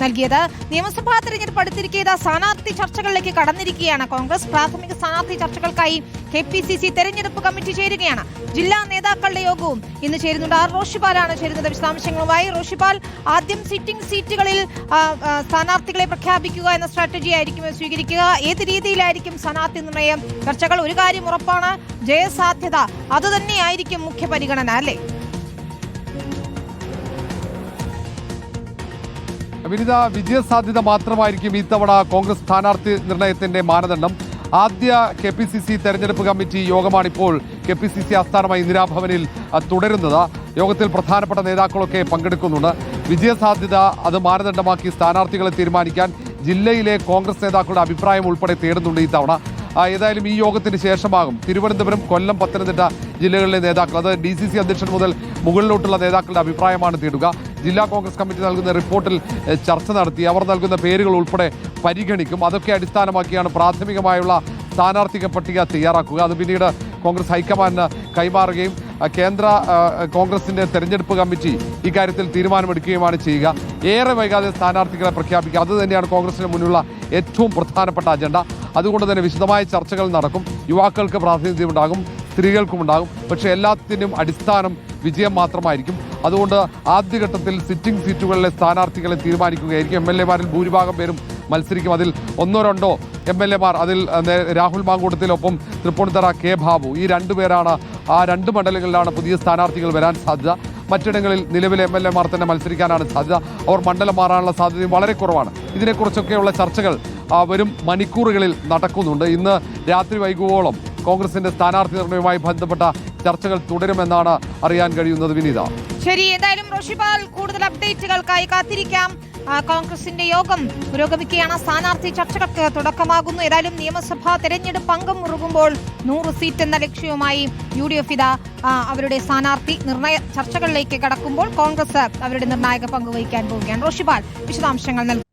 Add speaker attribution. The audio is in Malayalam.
Speaker 1: നൽകിയത്. നിയമസഭാ തെരഞ്ഞെടുപ്പ് അടുത്തിരിക്കെ സ്ഥാനാർത്ഥി ചർച്ചകളിലേക്ക് കടന്നിരിക്കുകയാണ് കോൺഗ്രസ്. പ്രാഥമിക സ്ഥാനാർത്ഥി ചർച്ചകൾക്കായി KPCC തെരഞ്ഞെടുപ്പ് കമ്മിറ്റി ചേരുകയാണ്. ജില്ലാ നേതാക്കളുടെ യോഗവും ഇന്ന് ചേരുന്നുണ്ട്. റോഷിപാലാണ് ചേരുന്നത് വിശദാംശങ്ങളുമായി. റോഷിപാൽ, ആദ്യം സിറ്റിംഗ് സീറ്റുകളിൽ സ്ഥാനാർത്ഥികളെ പ്രഖ്യാപിക്കുക എന്ന സ്ട്രാറ്റജി ആയിരിക്കും സ്വീകരിക്കുക. ഏത് രീതിയിലായിരിക്കും സ്ഥാനാർത്ഥി നിർണയം? ചർച്ചകൾ ഒരു കാര്യം ഉറപ്പാണ്, ജയസാധ്യത അതുതന്നെയായിരിക്കും മുഖ്യ പരിഗണന, അല്ലേ?
Speaker 2: വിനിത, വിജയസാധ്യത മാത്രമായിരിക്കും ഇത്തവണ കോൺഗ്രസ് സ്ഥാനാർത്ഥി നിർണയത്തിന്റെ മാനദണ്ഡം. ആദ്യ KPCC തെരഞ്ഞെടുപ്പ് കമ്മിറ്റി യോഗമാണിപ്പോൾ KPCC ആസ്ഥാനമായി ഇന്ദിരാഭവനിൽ തുടരുന്നത്. യോഗത്തിൽ പ്രധാനപ്പെട്ട നേതാക്കളൊക്കെ പങ്കെടുക്കുന്നുണ്ട്. വിജയസാധ്യത അത് മാനദണ്ഡമാക്കി സ്ഥാനാർത്ഥികളെ തീരുമാനിക്കാൻ ജില്ലയിലെ കോൺഗ്രസ് നേതാക്കളുടെ അഭിപ്രായം ഉൾപ്പെടെ തേടുന്നുണ്ട് ഇത്തവണ. ഏതായാലും ഈ യോഗത്തിന് ശേഷമാകും തിരുവനന്തപുരം, കൊല്ലം, പത്തനംതിട്ട ജില്ലകളിലെ നേതാക്കൾ, അത് DCC അധ്യക്ഷൻ മുതൽ മുകളിലോട്ടുള്ള നേതാക്കളുടെ അഭിപ്രായമാണ് തേടുക. ജില്ലാ കോൺഗ്രസ് കമ്മിറ്റി നൽകുന്ന റിപ്പോർട്ടിൽ ചർച്ച നടത്തി അവർ നൽകുന്ന പേരുകൾ ഉൾപ്പെടെ പരിഗണിക്കും. അതൊക്കെ അടിസ്ഥാനമാക്കിയാണ് പ്രാഥമികമായുള്ള സ്ഥാനാർത്ഥിക പട്ടിക തയ്യാറാക്കുക. അത് പിന്നീട് കോൺഗ്രസ് ഹൈക്കമാൻഡിന് കൈമാറുകയും കേന്ദ്ര കോൺഗ്രസിന്റെ തെരഞ്ഞെടുപ്പ് കമ്മിറ്റി ഇക്കാര്യത്തിൽ തീരുമാനമെടുക്കുകയുമാണ് ചെയ്യുക. ഏറെ വൈകാതെ സ്ഥാനാർത്ഥികളെ പ്രഖ്യാപിക്കുക, അത് തന്നെയാണ് കോൺഗ്രസിന് മുന്നിലുള്ള ഏറ്റവും പ്രധാനപ്പെട്ട അജണ്ട. അതുകൊണ്ട് തന്നെ വിശദമായ ചർച്ചകൾ നടക്കും. യുവാക്കൾക്ക് പ്രാതിനിധ്യമുണ്ടാകും, സ്ത്രീകൾക്കുമുണ്ടാകും. പക്ഷേ എല്ലാത്തിനും അടിസ്ഥാനം വിജയം മാത്രമായിരിക്കും. അതുകൊണ്ട് ആദ്യഘട്ടത്തിൽ സിറ്റിംഗ് സീറ്റുകളിലെ സ്ഥാനാർത്ഥികളെ തീരുമാനിക്കുകയായിരിക്കും. MLA-മാരിൽ ഭൂരിഭാഗം പേരും മത്സരിക്കും. അതിൽ ഒന്നോ രണ്ടോ MLA-മാർ, അതിൽ രാഹുൽ മാങ്കൂട്ടത്തിലൊപ്പം തൃപ്പൂണിത്തറ K ബാബു, ഈ രണ്ടുപേരാണ്. ആ രണ്ട് മണ്ഡലങ്ങളിലാണ് പുതിയ സ്ഥാനാർത്ഥികൾ വരാൻ സാധ്യത. മറ്റിടങ്ങളിൽ നിലവിലെ MLA-മാർ തന്നെ മത്സരിക്കാനാണ് സാധ്യത. അവർ മണ്ഡലം മാറാനുള്ള സാധ്യതയും വളരെ കുറവാണ്. ഇതിനെക്കുറിച്ചൊക്കെയുള്ള ചർച്ചകൾ വരും മണിക്കൂറുകളിൽ നടക്കുന്നുണ്ട്. ഇന്ന് രാത്രി വൈകുവോളം കോൺഗ്രസിന്റെ സ്ഥാനാർത്ഥി നിർണയവുമായി ബന്ധപ്പെട്ട ചർച്ചകൾ തുടരുമെന്നാണ് അറിയാൻ കഴിയുന്നത്. വിനീത,
Speaker 1: ശരി. എന്തായാലും റോഷിപാൽ, കൂടുതൽ അപ്ഡേറ്റുകൾക്കായി കാത്തിരിക്കാം. കോൺഗ്രസിന്റെ യോഗം പുരോഗമിക്കുകയാണ്. സ്ഥാനാർത്ഥി ചർച്ചകൾക്ക് തുടക്കമാകുന്നു. ഏതായാലും നിയമസഭാ തെരഞ്ഞെടുപ്പ് അംഗം മുറുകുമ്പോൾ 100 സീറ്റ് എന്ന ലക്ഷ്യവുമായി UDF അവരുടെ സ്ഥാനാർത്ഥി നിർണയ ചർച്ചകളിലേക്ക് കടക്കുമ്പോൾ കോൺഗ്രസ് അവരുടെ നിർണായക പങ്കുവഹിക്കാൻ പോവുകയാണ്. റോഷിപാൽ വിശദാംശങ്ങൾ നൽകും.